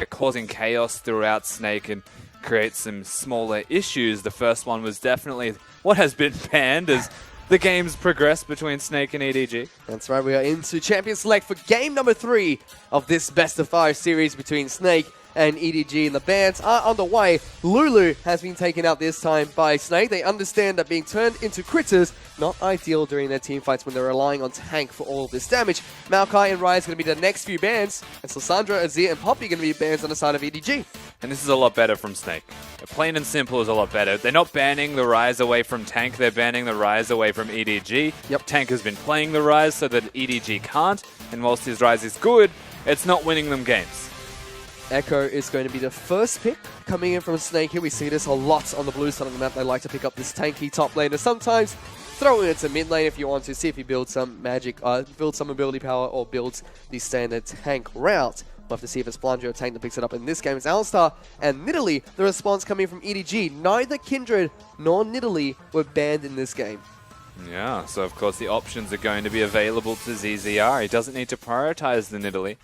causing chaos throughout Snake and create some smaller issues. The first one was definitely what has been banned as the games progress between Snake and EDG. That's right, we are into Champion Select for game number 3 of this best of 5 series between Snake and EDG, and the bans are on the way. Lulu has been taken out this time by Snake. They understand that being turned into critters, not ideal during their team fights when they're relying on Tank for all of this damage. Maokai and Rai is going to be the next few bans, and Lissandra, Azir, and Poppy are going to be bans on the side of EDG. And this is a lot better from Snake. Plain and simple is a lot better. They're not banning the Rise away from Tank, they're banning the Rise away from EDG. Yep. Tank has been playing the Rise so that EDG can't, and whilst his Rise is good, it's not winning them games. Echo is going to be the first pick coming in from Snake here. We see this a lot on the blue side of the map. They like to pick up this tanky top laner. Sometimes throw it into mid lane if you want to, see if he builds some magic, builds some ability power, or builds the standard tank route. We'll have to see if it's Blunder or Tank that picks it up. In this game, it's Alistar and Nidalee. The response coming from EDG. Neither Kindred nor Nidalee were banned in this game. Yeah, so of course the options are going to be available to ZZR. He doesn't need to prioritize the Nidalee.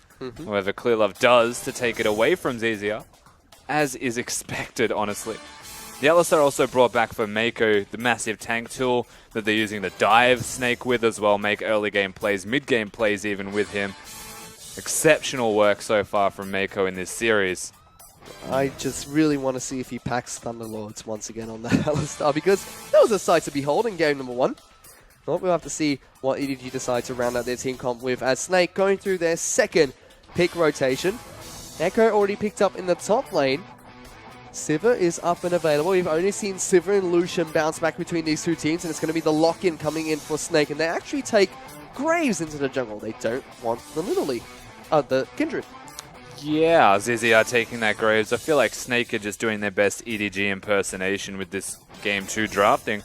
However, Clearlove does to take it away from ZZR, as is expected, honestly. The Alistar also brought back for Mako the massive tank tool that they're using the dive Snake with as well. Make early game plays, mid game plays even with him. Exceptional work so far from Mako in this series. I just really want to see if he packs Thunderlords once again on the Alistar, because that was a sight to behold in game number 1. Well, we'll have to see what EDG decide to round out their team comp with, as Snake going through their second pick rotation. Echo already picked up in the top lane. Sivir is up and available. We've only seen Sivir and Lucian bounce back between these two teams, and it's going to be the lock-in coming in for Snake, and they actually take Graves into the jungle. They don't want the Nidalee, the Kindred. Yeah, ZZR taking that Graves. I feel like Snake are just doing their best EDG impersonation with this Game 2 drafting.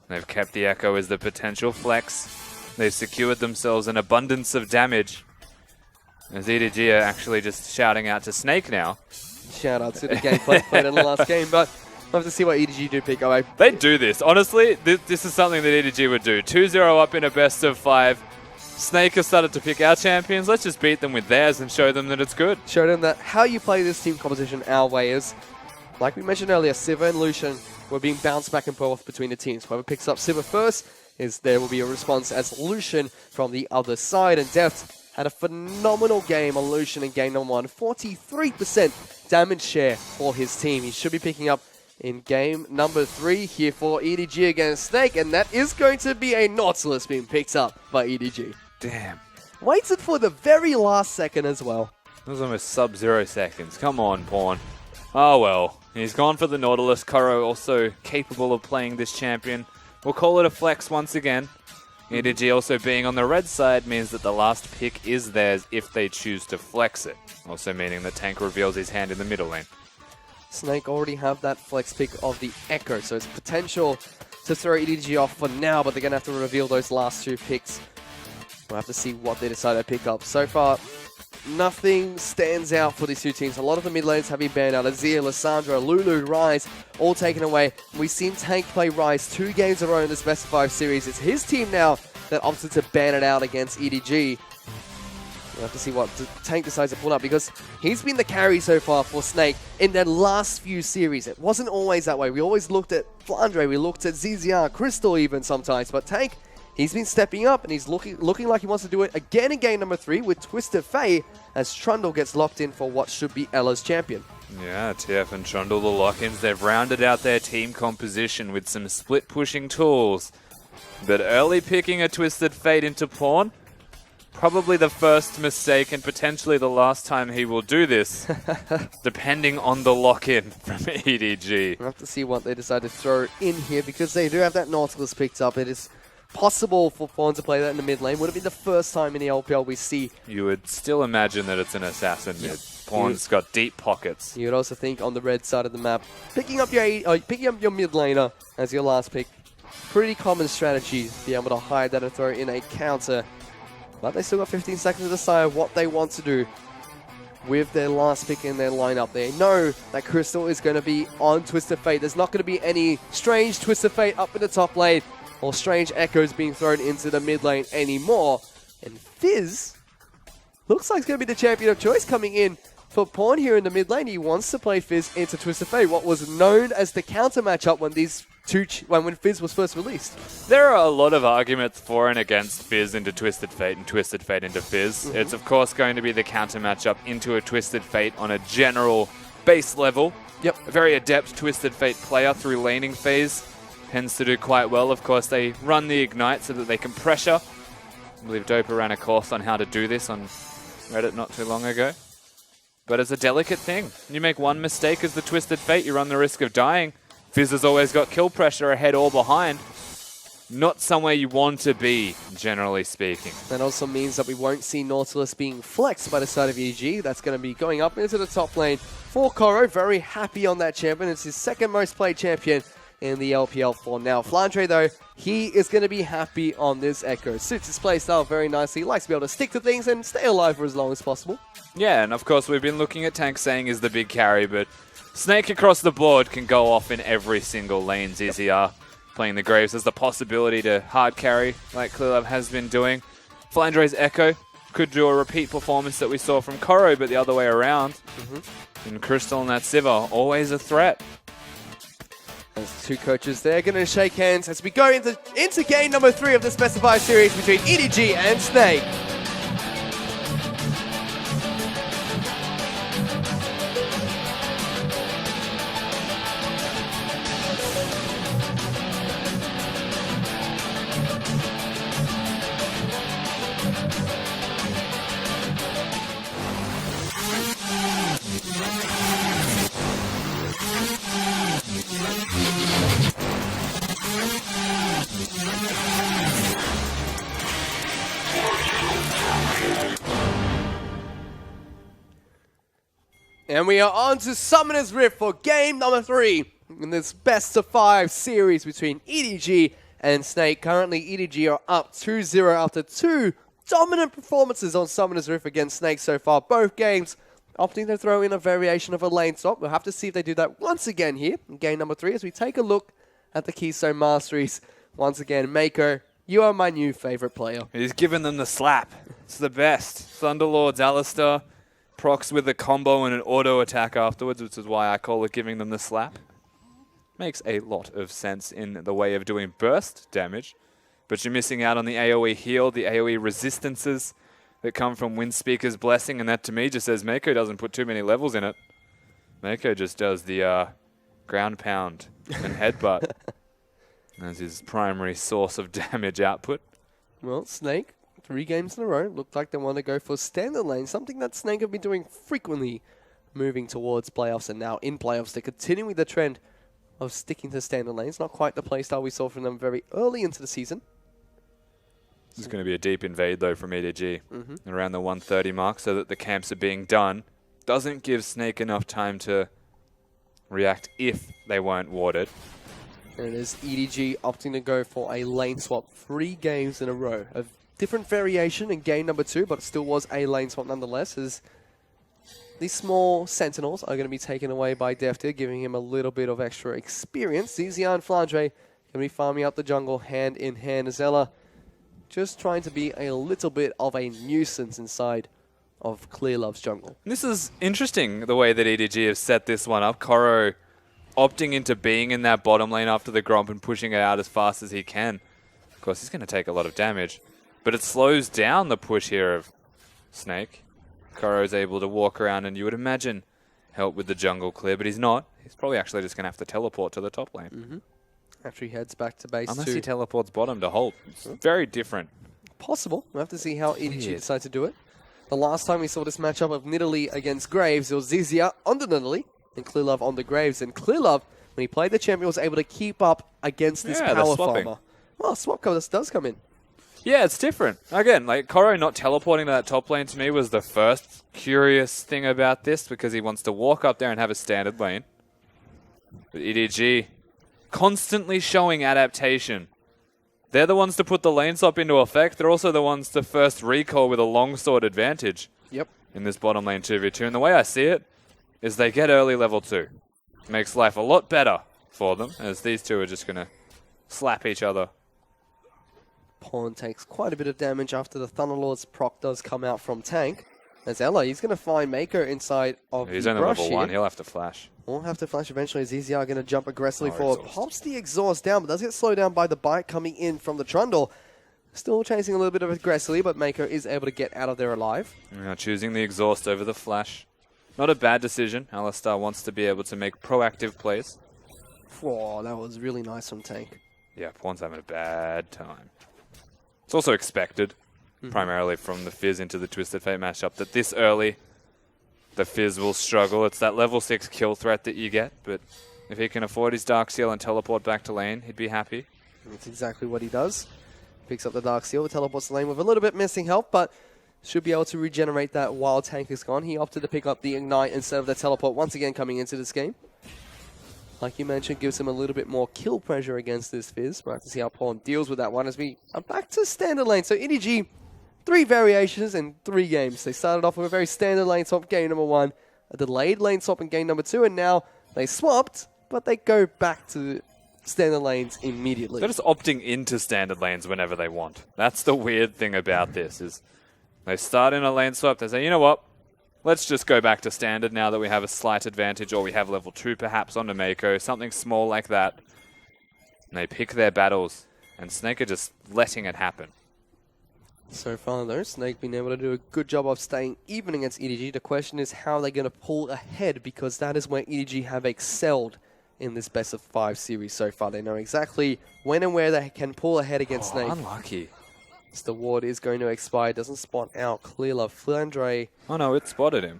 They've kept the Echo as the potential flex. They've secured themselves an abundance of damage. As EDG are actually just shouting out to Snake now. Shout out to the gameplay played in the last game, but we'll have to see what EDG do pick away. They do this. Honestly, this is something that EDG would do. 2-0 up in a best of 5. Snake has started to pick our champions. Let's just beat them with theirs and show them that it's good. Show them that how you play this team composition our way is, like we mentioned earlier, Sivir and Lucian were being bounced back and forth between the teams. Whoever picks up Sivir first, there will be a response as Lucian from the other side. And Deft had a phenomenal game on Lucian in game number 1. 43% damage share for his team. He should be picking up in game number 3 here for EDG against Snake. And that is going to be a Nautilus being picked up by EDG. Damn. Waited for the very last second as well. It was almost sub-0 seconds. Come on, Pawn. Oh well. He's gone for the Nautilus. Koro also capable of playing this champion. We'll call it a flex once again. EDG also being on the red side means that the last pick is theirs if they choose to flex it. Also meaning that Tank reveals his hand in the middle lane. Snake already have that flex pick of the Echo, so it's potential to throw EDG off for now, but they're going to have to reveal those last 2 picks. We'll have to see what they decide to pick up. So far, nothing stands out for these two teams. A lot of the mid lanes have been banned out. Azir, Lissandra, Lulu, Rise, all taken away. We've seen Tank play Rise 2 games in a row in this best of 5 series. It's his team now that opted to ban it out against EDG. We'll have to see what Tank decides to pull up, because he's been the carry so far for Snake in their last few series. It wasn't always that way. We always looked at Flandre, we looked at ZZR, Crystal even sometimes, but Tank, he's been stepping up, and he's looking like he wants to do it again in game number 3 with Twisted Fate, as Trundle gets locked in for what should be Ella's champion. Yeah, TF and Trundle, the lock-ins, they've rounded out their team composition with some split-pushing tools. But early picking a Twisted Fate into Pawn, probably the first mistake and potentially the last time he will do this, depending on the lock-in from EDG. We'll have to see what they decide to throw in here, because they do have that Nautilus picked up. It is possible for Pawn to play that in the mid lane. Would it be the first time in the LPL we see? You would still imagine that it's an assassin mid. Pawn's got deep pockets. You would also think on the red side of the map, picking up your mid laner as your last pick, pretty common strategy to be able to hide that and throw in a counter. But they still got 15 seconds to decide what they want to do with their last pick in their lineup. They know that Crystal is going to be on Twisted Fate. There's not going to be any strange Twisted Fate up in the top lane or strange echoes being thrown into the mid lane anymore. And Fizz looks like it's going to be the champion of choice coming in for Pawn here in the mid lane. He wants to play Fizz into Twisted Fate, what was known as the counter matchup when these when Fizz was first released. There are a lot of arguments for and against Fizz into Twisted Fate and Twisted Fate into Fizz. It's of course going to be the counter matchup into a Twisted Fate on a general base level. Yep. A very adept Twisted Fate player through laning phase tends to do quite well. Of course, they run the Ignite so that they can pressure. I believe Dopa ran a course on how to do this on Reddit not too long ago. But it's a delicate thing. You make one mistake as the Twisted Fate, you run the risk of dying. Fizz has always got kill pressure ahead or behind. Not somewhere you want to be, generally speaking. That also means that we won't see Nautilus being flexed by the side of EDG. That's going to be going up into the top lane for Koro. Very happy on that champion. It's his second most played champion in the LPL for now. Flandre, though, he is going to be happy on this Echo. Suits his playstyle very nicely. He likes to be able to stick to things and stay alive for as long as possible. Yeah, and of course we've been looking at Tank saying is the big carry, but Snake across the board can go off in every single lane. ZZR playing the Graves has the possibility to hard carry like Clearlove has been doing. Flandre's Echo could do a repeat performance that we saw from Koro, but the other way around. And Crystal and that Sivir, always a threat. There's two coaches there going to shake hands as we go into game number 3 of the specified series between EDG and Snake. And we are on to Summoner's Rift for game number 3 in this best of 5 series between EDG and Snake. Currently, EDG are up 2-0 after 2 dominant performances on Summoner's Rift against Snake so far. Both games opting to throw in a variation of a lane swap. We'll have to see if they do that once again here in game number 3 as we take a look at the Keystone Masteries. Once again, Mako, you are my new favorite player. He's given them the slap. It's the best. Thunderlords, Alistar, procs with a combo and an auto attack afterwards, which is why I call it giving them the slap. Makes a lot of sense in the way of doing burst damage, but you're missing out on the AoE heal, the AoE resistances that come from Windspeaker's Blessing, and that to me just says Mako doesn't put too many levels in it. Mako just does the ground pound and headbutt as his primary source of damage output. Well, Snake, 3 games in a row, looked like they want to go for standard lane, something that Snake have been doing frequently moving towards playoffs, and now in playoffs they're continuing the trend of sticking to standard lanes. Not quite the playstyle we saw from them very early into the season. This is going to be a deep invade though from EDG around the 130 mark so that the camps are being done. Doesn't give Snake enough time to react if they weren't warded. And it is EDG opting to go for a lane swap 3 games in a row. A different variation in game number 2, but it still was a lane swap nonetheless, as these small sentinels are going to be taken away by Defter, giving him a little bit of extra experience. ZZR and Flandre going to be farming out the jungle hand in hand. Zella just trying to be a little bit of a nuisance inside of Clearlove's jungle. This is interesting, the way that EDG have set this one up. Koro opting into being in that bottom lane after the Gromp and pushing it out as fast as he can. Of course, he's going to take a lot of damage, but it slows down the push here of Snake. Koro's able to walk around and you would imagine help with the jungle clear, but he's not. He's probably actually just going to have to teleport to the top lane. After he heads back to base Unless 2. he teleports bottom to hold. It's very different. Possible. We'll have to see how EDG Weird. decide to do it. The last time we saw this matchup of Nidalee against Graves, it was ZZR on the Nidalee and Clearlove on the Graves. And Clearlove, when he played the champion, was able to keep up against this Yeah, the power swapping. farmer. Well, swap cover does come in. Yeah, it's different. Again, like Koro not teleporting to that top lane to me was the first curious thing about this, because he wants to walk up there and have a standard lane. But EDG constantly showing adaptation. They're the ones to put the lane swap into effect. They're also the ones to first recall with a longsword advantage in this bottom lane 2v2. And the way I see it is they get early level 2. Makes life a lot better for them, as these two are just going to slap each other. Pawn takes quite a bit of damage after the Thunderlord's proc does come out from tank. As Ella, he's going to find Mako inside of He's the only brush level here. 1. He'll have to flash. We'll have to flash eventually as EZR going to jump aggressively forward. Exhaust. Pops the exhaust down, but does get slowed down by the bite coming in from the Trundle. Still chasing a little bit of aggressively, but Mako is able to get out of there alive. Yeah, choosing the exhaust over the flash. Not a bad decision. Alistar wants to be able to make proactive plays. Whoa, that was really nice from Tank. Yeah, Pawn's having a bad time. It's also expected, primarily from the Fizz into the Twisted Fate matchup, that this early, the Fizz will struggle. It's that level 6 kill threat that you get, but if he can afford his Dark Seal and teleport back to lane, he'd be happy. That's exactly what he does. Picks up the Dark Seal, teleports the lane with a little bit missing health, but should be able to regenerate that while Tank is gone. He opted to pick up the Ignite instead of the teleport once again coming into this game. Like you mentioned, gives him a little bit more kill pressure against this Fizz. We'll have to see how Pawn deals with that one as we are back to standard lane. So EDG, 3 variations in 3 games. They started off with a very standard lane swap game number 1, a delayed lane swap in game number 2, and now they swapped, but they go back to standard lanes immediately. They're just opting into standard lanes whenever they want. That's the weird thing about this, is they start in a lane swap, they say, you know what, let's just go back to standard now that we have a slight advantage, or we have level 2 perhaps on Mako, something small like that. And they pick their battles, and Snake are just letting it happen. So far though, Snake been able to do a good job of staying even against EDG. The question is how they're going to pull ahead, because that is where EDG have excelled in this best of 5 series so far. They know exactly when and where they can pull ahead against Snake. Unlucky. The ward is going to expire, doesn't spot out. Clear Love, Flandre. Oh no, it spotted him.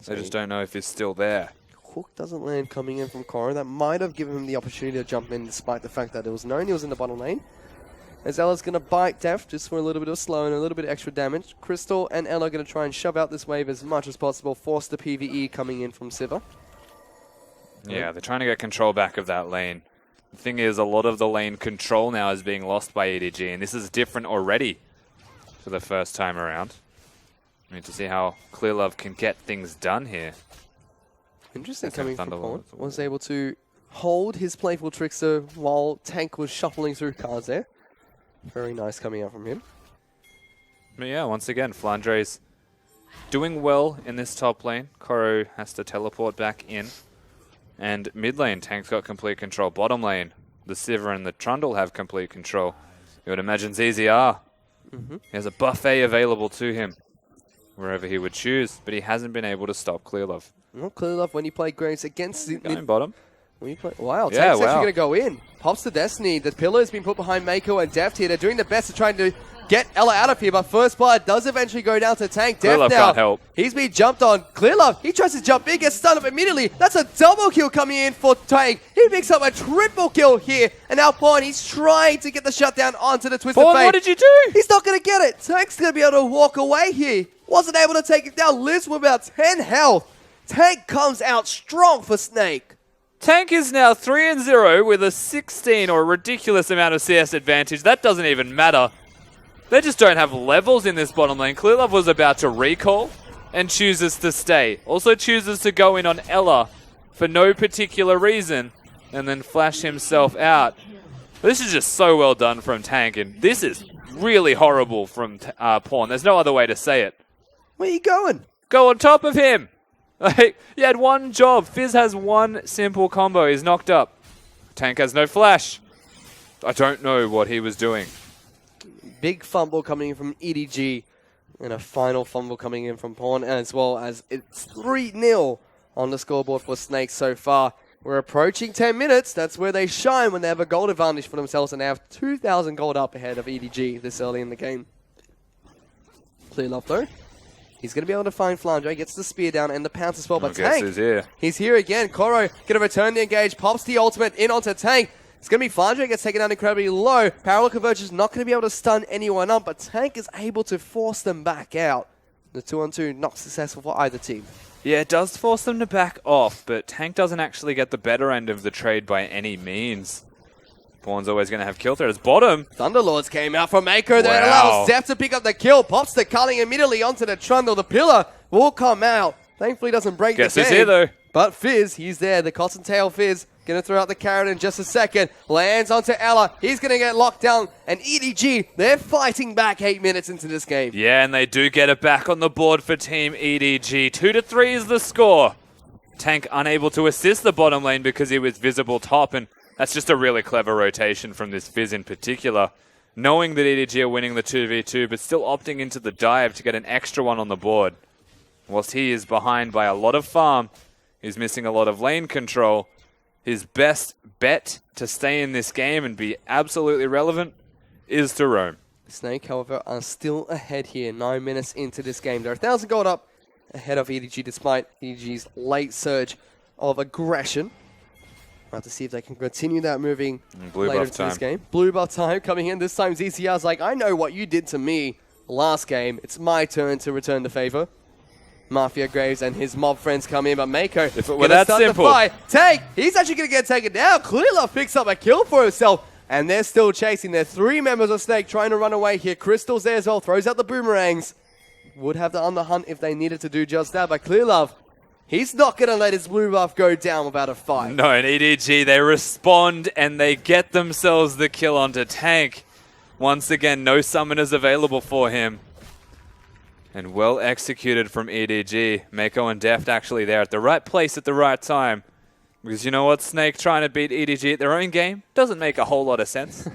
They just don't know if he's still there. Hook doesn't land coming in from Coro. That might have given him the opportunity to jump in despite the fact that it was known he was in the bottom lane. As Ella's going to bite Def just for a little bit of slow and a little bit of extra damage. Crystal and Ella are going to try and shove out this wave as much as possible, force the PvE coming in from Sivir. Yeah, they're trying to get control back of that lane. The thing is, a lot of the lane control now is being lost by EDG, and this is different already for the first time around. We need to see how Clearlove can get things done here. Interesting That's coming from Thunderlord. Pawn. Was able to hold his Playful Trickster while Tank was shuffling through cards there. Very nice coming out from him. But yeah, once again, Flandre's doing well in this top lane. Koro has to teleport back in. And mid lane, Tank's got complete control. Bottom lane, the Sivir and the Trundle have complete control. You would imagine ZZR. He has a buffet available to him wherever he would choose, but he hasn't been able to stop Clearlove. Well, Clear Love, when you play Graves against the Going bottom. when you play, wow, Yeah, Tank's wow. actually going to go in. Pops to Destiny. The pillar has been put behind Mako and Deft here. They're doing their best to try to get Ella out of here, but first blood does eventually go down to Tank. Deft Clearlove now. can't help. He's been jumped on. Clearlove, he tries to jump in, gets stunned up immediately. That's a double kill coming in for Tank. He picks up a triple kill here, and now Pawn, he's trying to get the shutdown onto the Twisted Pawn, Fate. what did you do? He's not going to get it. Tank's going to be able to walk away here. Wasn't able to take it down. Lives with about 10 health. Tank comes out strong for Snake. Tank is now 3-0 with a 16 or a ridiculous amount of CS advantage. That doesn't even matter. They just don't have levels in this bottom lane. Clearlove was about to recall and chooses to stay. Also chooses to go in on Ella for no particular reason and then flash himself out. This is just so well done from Tank, and this is really horrible from Pawn. There's no other way to say it. Where are you going? Go on top of him. Like, you had one job. Fizz has one simple combo. He's knocked up. Tank has no flash. I don't know what he was doing. Big fumble coming in from EDG. And a final fumble coming in from Pawn, as well as it's 3-0 on the scoreboard for Snake so far. We're approaching 10 minutes. That's where they shine when they have a gold advantage for themselves, and they have 2,000 gold up ahead of EDG this early in the game. Clear Love though. He's going to be able to find Flandre, gets the spear down and the pounce as well, but Tank, Who's here? he's here again. Koro going to return the engage, pops the ultimate in onto Tank. It's going to be Flandre, gets taken down incredibly low. Parallel Converge is not going to be able to stun anyone up, but Tank is able to force them back out. The 2-on-2 not successful for either team. Yeah, it does force them to back off, but Tank doesn't actually get the better end of the trade by any means. Pawn's always going to have kill threat. It's bottom. Thunderlords came out from Mako. That Wow. allows Def to pick up the kill. Pops the culling immediately onto the Trundle. The pillar will come out. Thankfully doesn't break Guess the who's game. here though? But Fizz, he's there. The Cottontail Fizz Gonna throw out the carrot in just a second. Lands onto Ella. He's gonna get locked down. And EDG, they're fighting back 8 minutes into this game. Yeah, and they do get it back on the board for Team EDG. 2-3 is the score. Tank unable to assist the bottom lane because he was visible top, and that's just a really clever rotation from this Fizz in particular. Knowing that EDG are winning the 2v2, but still opting into the dive to get an extra one on the board. Whilst he is behind by a lot of farm, he's missing a lot of lane control. His best bet to stay in this game and be absolutely relevant is to roam. Snake, however, are still ahead here, 9 minutes into this game. They're 1,000 gold up ahead of EDG despite EDG's late surge of aggression. We'll have to see if they can continue that moving later into this game. Blue buff time coming in. This time ZCR's like, I know what you did to me last game. It's my turn to return the favor. Mafia Graves and his mob friends come in, but Mako if it were that simple. Tank, he's actually going to get taken down. Clearlove picks up a kill for himself, and they're still chasing. They're 3 members of Snake trying to run away here. Crystal's there as well, throws out the boomerangs. Would have the underhunt if they needed to do just that, but Clearlove, he's not going to let his blue buff go down without a fight. No, and EDG, they respond and they get themselves the kill onto Tank. Once again, no summoners available for him. And well executed from EDG. Mako and Deft actually there at the right place at the right time. Because you know what? Snake trying to beat EDG at their own game doesn't make a whole lot of sense.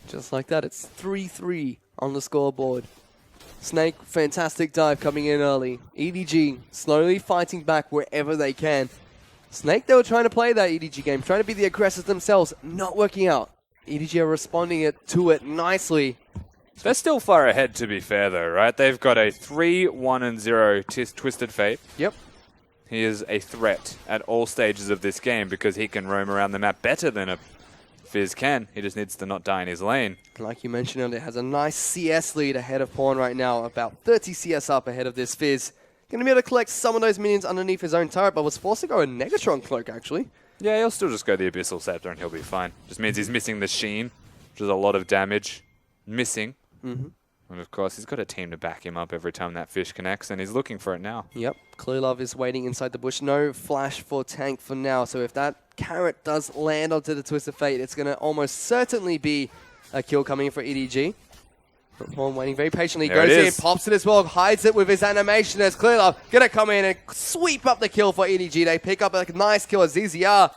Just like that, it's 3-3 on the scoreboard. Snake, fantastic dive coming in early. EDG slowly fighting back wherever they can. Snake, they were trying to play that EDG game, trying to be the aggressors themselves, not working out. EDG are responding to it nicely. They're still far ahead, to be fair, though, right? They've got a 3-1-0 Twisted Fate. Yep. He is a threat at all stages of this game because he can roam around the map better than a Fizz can. He just needs to not die in his lane. Like you mentioned earlier, has a nice CS lead ahead of Pawn right now, about 30 CS up ahead of this Fizz. Going to be able to collect some of those minions underneath his own turret, but was forced to go a Negatron Cloak, actually. Yeah, he'll still just go the Abyssal Scepter and he'll be fine. Just means he's missing the Sheen, which is a lot of damage. Missing. And of course, he's got a team to back him up every time that fish connects, and he's looking for it now. Yep, Clearlove is waiting inside the bush. No flash for Tank for now, so if that carrot does land onto the Twisted Fate, it's going to almost certainly be a kill coming in for EDG. Pawn waiting very patiently, there goes in, pops it as well, hides it with his animation as Clearlove going to come in and sweep up the kill for EDG. They pick up a nice kill as ZZR.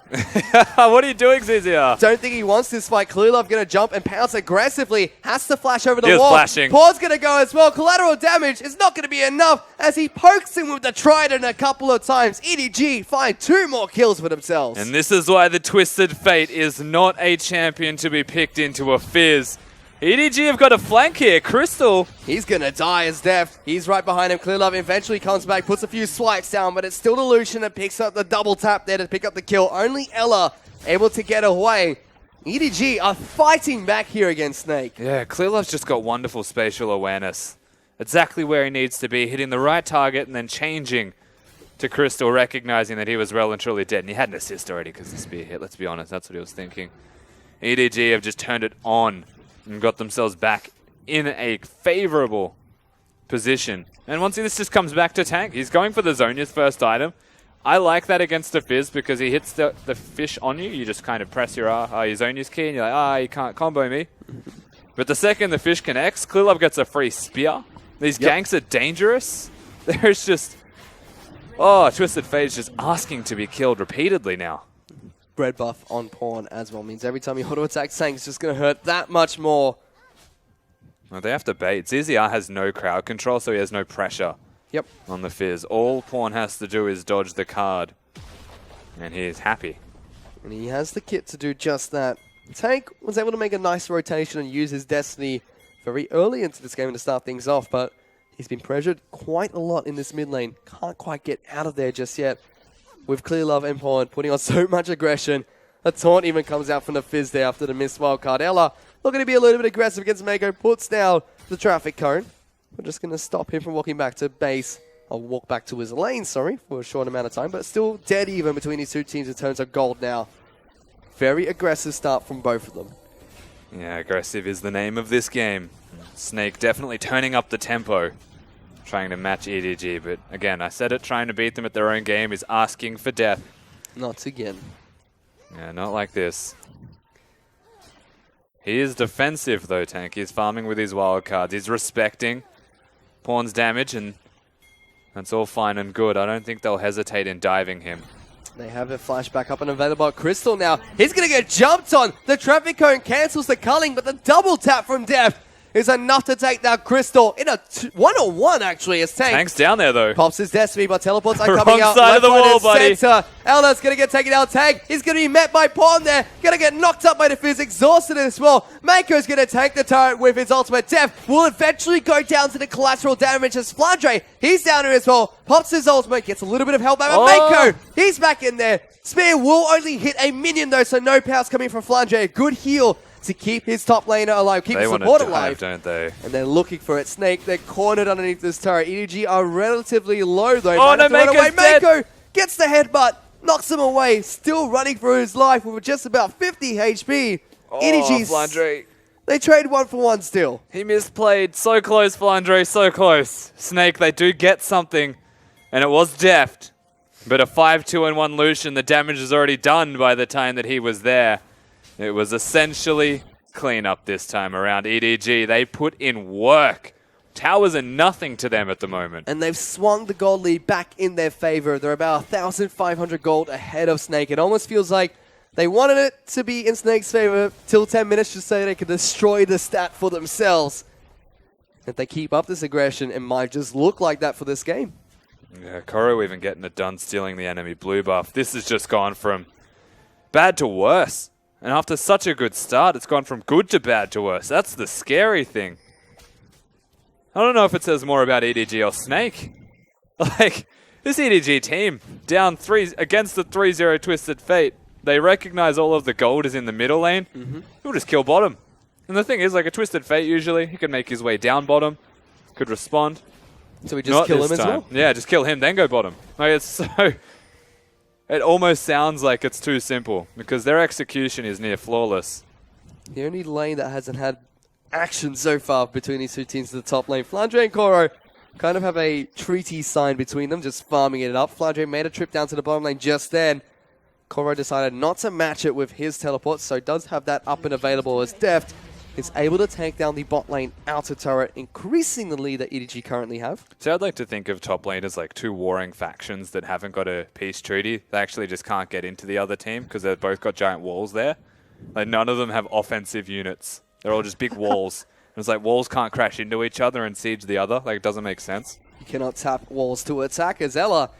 What are you doing, ZZR? Don't think he wants this fight. Clearlove going to jump and pounce aggressively. Has to flash over the wall. Flashing. Pawn's going to go as well. Collateral damage is not going to be enough as he pokes him with the trident a couple of times. EDG find 2 more kills for themselves. And this is why the Twisted Fate is not a champion to be picked into a Fizz. EDG have got a flank here. Crystal. He's going to die as Deft. He's right behind him. Clearlove eventually comes back, puts a few swipes down, but it's still the Lucian that picks up the double tap there to pick up the kill. Only Ella able to get away. EDG are fighting back here against Snake. Yeah, Clearlove's just got wonderful spatial awareness. Exactly where he needs to be, hitting the right target and then changing to Crystal, recognizing that he was well and truly dead. And he had an assist already because the spear hit. Let's be honest, that's what he was thinking. EDG have just turned it on and got themselves back in a favorable position. And once this just comes back to Tank, he's going for the Zhonya's first item. I like that against a Fizz because he hits the fish on you. You just kind of press your Zhonya's key and you're like, you can't combo me. But the second the fish connects, Clearlove gets a free spear. These ganks are dangerous. There's just... Oh, Twisted Fate is just asking to be killed repeatedly now. Red buff on Pawn as well means every time you auto attack Tank, it's just going to hurt that much more. Well, they have to bait. ZZR has no crowd control, so he has no pressure on the Fizz. All Pawn has to do is dodge the card, and he is happy. And he has the kit to do just that. Tank was able to make a nice rotation and use his Destiny very early into this game to start things off, but he's been pressured quite a lot in this mid lane. Can't quite get out of there just yet. With Clearlove and Pawn putting on so much aggression. A taunt even comes out from the Fizz there after the missed wildcard. Ella looking to be a little bit aggressive against Mako. Puts down the traffic cone. We're just going to stop him from walking back to base. I'll walk back to his lane, sorry, for a short amount of time. But still dead even between these two teams in terms of gold now. Very aggressive start from both of them. Yeah, aggressive is the name of this game. Snake definitely turning up the tempo. trying to match EDG. But again, I said it, trying to beat them at their own game is asking for death. Not again. Yeah, not like this. He is defensive though, Tank. He's farming with his wild cards. He's respecting Pawn's damage, and that's all fine and good. I don't think they'll hesitate in diving him. They have a flashback up and available at Crystal now. He's going to get jumped on. The traffic cone cancels the culling, but the double tap from Def is enough to take down Crystal in a one-on-one, actually, as Tank. Tank's down there, though. Pops his destiny, but teleports are coming Wrong out. side of the wall, buddy. Center. Elna's going to get taken out. Tank. He's going to be met by Pawn there. Going to get knocked up by the Fizz, exhausted as well. Mako's going to take the turret with his ultimate. Def will eventually go down to the collateral damage as Flandre. He's down here as well. Pops his ultimate, gets a little bit of help back. Mako, he's back in there. Spear will only hit a minion though, so no powers coming from Flandre. A good heal to keep his top laner alive, keep his support alive. Don't they? And they're looking for it. Snake, they're cornered underneath this turret. EDG are relatively low though. Oh no, Mako's dead. Mako gets the headbutt, knocks him away, still running for his life with just about 50 HP. EDG's, Flandre. they trade 1-for-1 still. He misplayed. So close, Flandre, so close. Snake, they do get something, and it was deft. But a 5-2-1 Lucian, the damage is already done by the time that he was there. It was essentially clean up this time around. EDG, they put in work. Towers are nothing to them at the moment. And they've swung the gold lead back in their favor. They're about 1,500 gold ahead of Snake. It almost feels like they wanted it to be in Snake's favor till 10 minutes just so they could destroy the stat for themselves. If they keep up this aggression, it might just look like that for this game. Yeah, Koro even getting it done, stealing the enemy blue buff. This has just gone from bad to worse. And after such a good start, it's gone from good to bad to worse. That's the scary thing. I don't know if it says more about EDG or Snake. Like, this EDG team, down 3 against the 3-0 Twisted Fate, they recognize all of the gold is in the middle lane. He'll just kill bottom. And the thing is, like a Twisted Fate usually, he can make his way down bottom, could respond. So we just kill him as well? Yeah, just kill him, then go bottom. Like, it's so... It almost sounds like it's too simple, because their execution is near flawless. The only lane that hasn't had action so far between these two teams in the top lane. Flandre and Koro kind of have a treaty signed between them, just farming it up. Flandre made a trip down to the bottom lane just then. Koro decided not to match it with his teleport, so does have that up and available as Deft is able to take down the bot lane outer turret, increasing the lead that EDG currently have. So I'd like to think of top lane as like two warring factions that haven't got a peace treaty. They actually just can't get into the other team because they've both got giant walls there. Like none of them have offensive units. They're all just big walls. And it's like walls can't crash into each other and siege the other. Like it doesn't make sense. You cannot tap walls to attack as Ella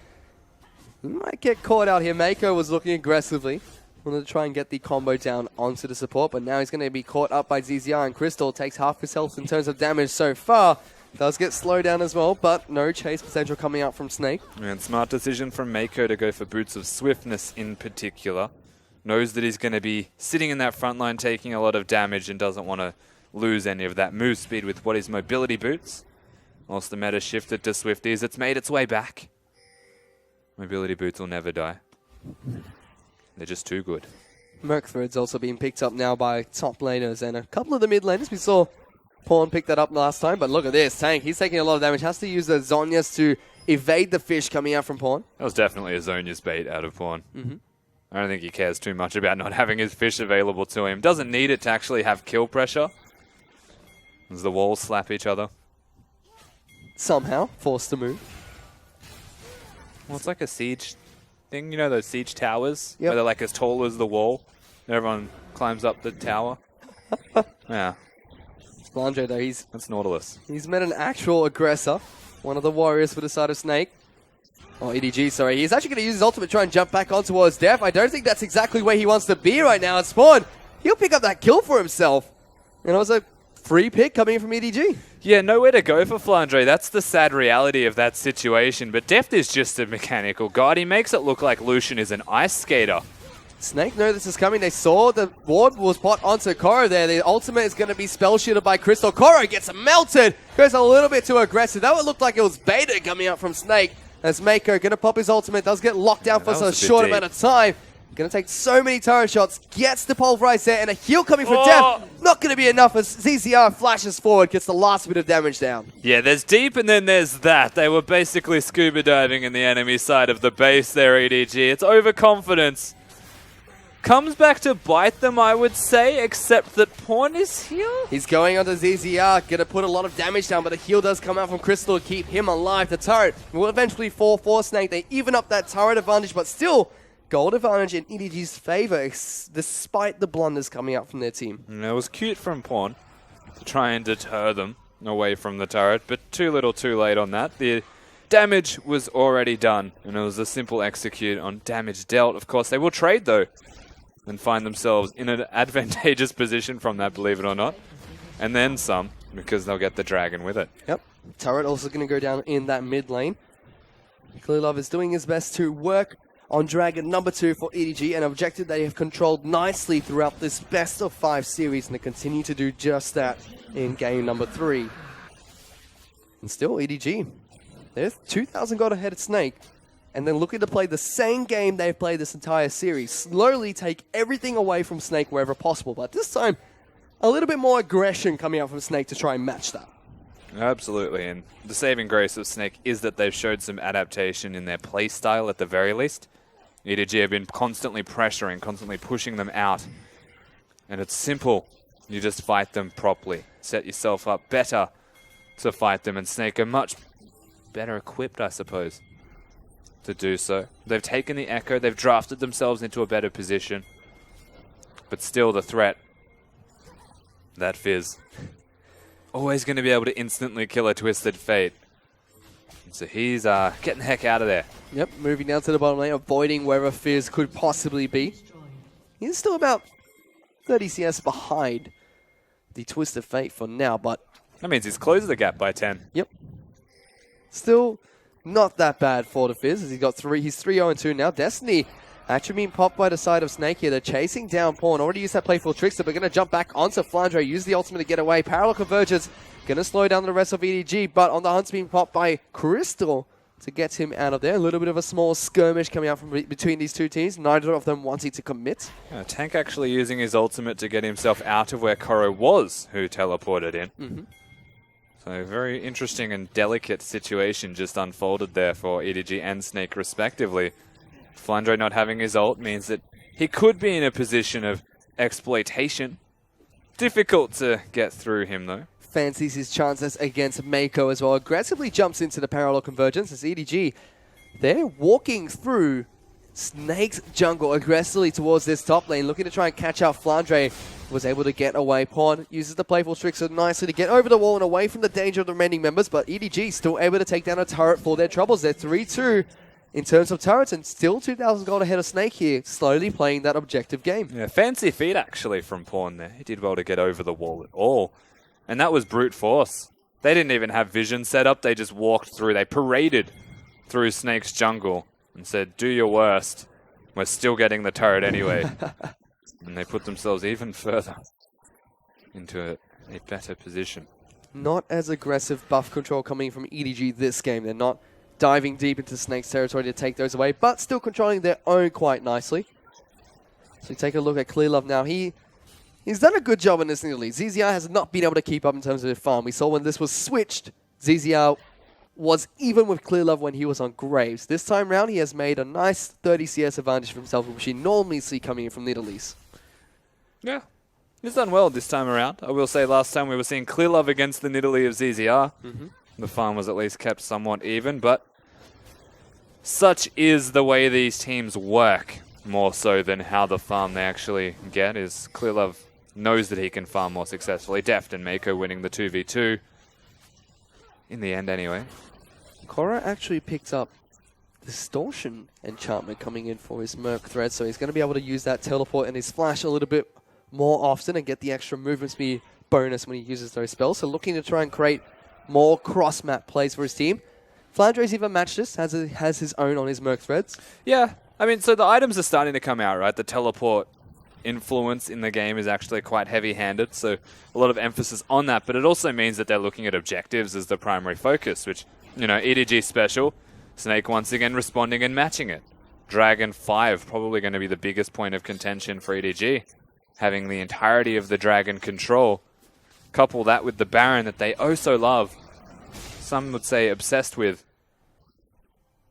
might get caught out here. Mako was looking aggressively. Wanted to try and get the combo down onto the support, but now he's going to be caught up by ZZR, and Crystal takes half his health in terms of damage so far. Does get slowed down as well, but no chase potential coming out from Snake. And smart decision from Mako to go for Boots of Swiftness in particular. Knows that he's going to be sitting in that front line taking a lot of damage and doesn't want to lose any of that move speed with what is mobility boots. Whilst the meta shifted to Swifties, it's made its way back. Mobility boots will never die. They're just too good. Merc Thread's also being picked up now by top laners and a couple of the mid laners. We saw Pawn pick that up last time, but look at this. Tank, he's taking a lot of damage. Has to use the Zhonya's to evade the fish coming out from Pawn. That was definitely a Zhonya's bait out of Pawn. I don't think he cares too much about not having his fish available to him. Doesn't need it to actually have kill pressure. As the walls slap each other. Somehow forced to move. Well, it's like a siege thing, you know, those siege towers? Yep. Where they're like as tall as the wall. And everyone climbs up the tower. Yeah. Flandre though, That's Nautilus. he's met an actual aggressor. One of the warriors for the side of Snake. Oh, EDG, sorry. He's actually going to use his ultimate to try and jump back on towards Def. I don't think that's exactly where he wants to be right now at Spawn. He'll pick up that kill for himself. And it was a free pick coming in from EDG. Yeah, nowhere to go for Flandre. That's the sad reality of that situation. But Deft is just a mechanical god. He makes it look like Lucian is an ice skater. Snake know this is coming. They saw the ward was put onto Koro there. The ultimate is going to be spell shielded by Crystal. Koro gets melted. Goes a little bit too aggressive. That would look like it was beta coming out from Snake. As Mako going to pop his ultimate. Does get locked down for a short amount of time. Gonna take so many turret shots, gets the pulverize there, and a heal coming from Def. Not gonna be enough as ZZR flashes forward, gets the last bit of damage down. Yeah, there's deep and then there's that. They were basically scuba diving in the enemy side of the base there, EDG. It's overconfidence. Comes back to bite them, I would say, except that Pawn is here. He's going onto ZZR, gonna put a lot of damage down, but the heal does come out from Crystal to keep him alive. The turret will eventually fall for Snake. They even up that turret advantage, but still, gold advantage in EDG's favor, despite the blunders coming out from their team. And it was cute from Pawn to try and deter them away from the turret, but too little too late on that. The damage was already done, and it was a simple execute on damage dealt. Of course, they will trade, though, and find themselves in an advantageous position from that, believe it or not. And then some, because they'll get the dragon with it. Yep. Turret also going to go down in that mid lane. Clearlove is doing his best to work on Dragon number 2 for EDG, an objective they have controlled nicely throughout this best of 5 series, and they continue to do just that in game number 3. And still, EDG, they're 2,000 gold ahead of Snake, and then looking to play the same game they've played this entire series. Slowly take everything away from Snake wherever possible, but this time, a little bit more aggression coming out from Snake to try and match that. Absolutely, and the saving grace of Snake is that they've showed some adaptation in their play style at the very least. EDG have been constantly pressuring, constantly pushing them out, and it's simple. You just fight them properly. Set yourself up better to fight them, and Snake are much better equipped, I suppose, to do so. They've taken the Echo, they've drafted themselves into a better position, but still the threat, that Fizz, always going to be able to instantly kill a Twisted Fate. So he's getting the heck out of there. Yep, moving down to the bottom lane, avoiding wherever Fizz could possibly be. He's still about 30 CS behind the Twisted Fate for now, but... That means he's closed the gap by 10. Yep. Still not that bad for the Fizz, as he's 3-0-2 now. Destiny actually being popped by the side of Snake here. They're chasing down Pawn. Already used that playful trickster, but going to jump back onto Flandre, use the ultimate to get away. Parallel Convergence going to slow down the rest of EDG, but on the hunt's being popped by Crystal to get him out of there. A little bit of a small skirmish coming out from between these two teams. Neither of them wanting to commit. Tank actually using his ultimate to get himself out of where Koro was, who teleported in. So very interesting and delicate situation just unfolded there for EDG and Snake respectively. Flandre not having his ult means that he could be in a position of exploitation. Difficult to get through him though. Fancies his chances against Mako as well. Aggressively jumps into the parallel convergence as EDG, they're walking through Snake's jungle aggressively towards this top lane, looking to try and catch out. Flandre was able to get away. Pawn uses the playful trickster nicely to get over the wall and away from the danger of the remaining members, but EDG still able to take down a turret for their troubles. They're 3-2 in terms of turrets, and still 2,000 gold ahead of Snake here, slowly playing that objective game. Yeah, fancy feat actually from Pawn there. He did well to get over the wall at all. And that was brute force. They didn't even have vision set up. They just walked through. They paraded through Snake's jungle and said, do your worst. We're still getting the turret anyway. And they put themselves even further into a better position. Not as aggressive buff control coming from EDG this game. They're not diving deep into Snake's territory to take those away, but still controlling their own quite nicely. So we take a look at Clearlove now. He's done a good job in this league. ZZR has not been able to keep up in terms of their farm. We saw when this was switched, ZZR was even with Clearlove when he was on Graves. This time round, he has made a nice 30 CS advantage for himself, which you normally see coming in from Nidalee. Yeah, he's done well this time around. I will say last time we were seeing Clearlove against the Nidalee of ZZR. The farm was at least kept somewhat even, but such is the way these teams work, more so than how the farm they actually get. Is Clearlove knows that he can farm more successfully. Deft and Mako winning the 2v2. In the end, anyway. Korra actually picked up Distortion enchantment coming in for his Merc thread, so he's going to be able to use that teleport and his flash a little bit more often and get the extra movement speed bonus when he uses those spells. So looking to try and create more cross-map plays for his team. Flandre's even matched this, has his own on his Merc threads. Yeah, I mean, so the items are starting to come out, right? The teleport influence in the game is actually quite heavy-handed, so a lot of emphasis on that, but it also means that they're looking at objectives as the primary focus, which, you know, EDG special, Snake once again responding and matching it. Dragon 5 probably going to be the biggest point of contention for EDG. Having the entirety of the Dragon control. Couple that with the Baron that they oh so love. Some would say obsessed with.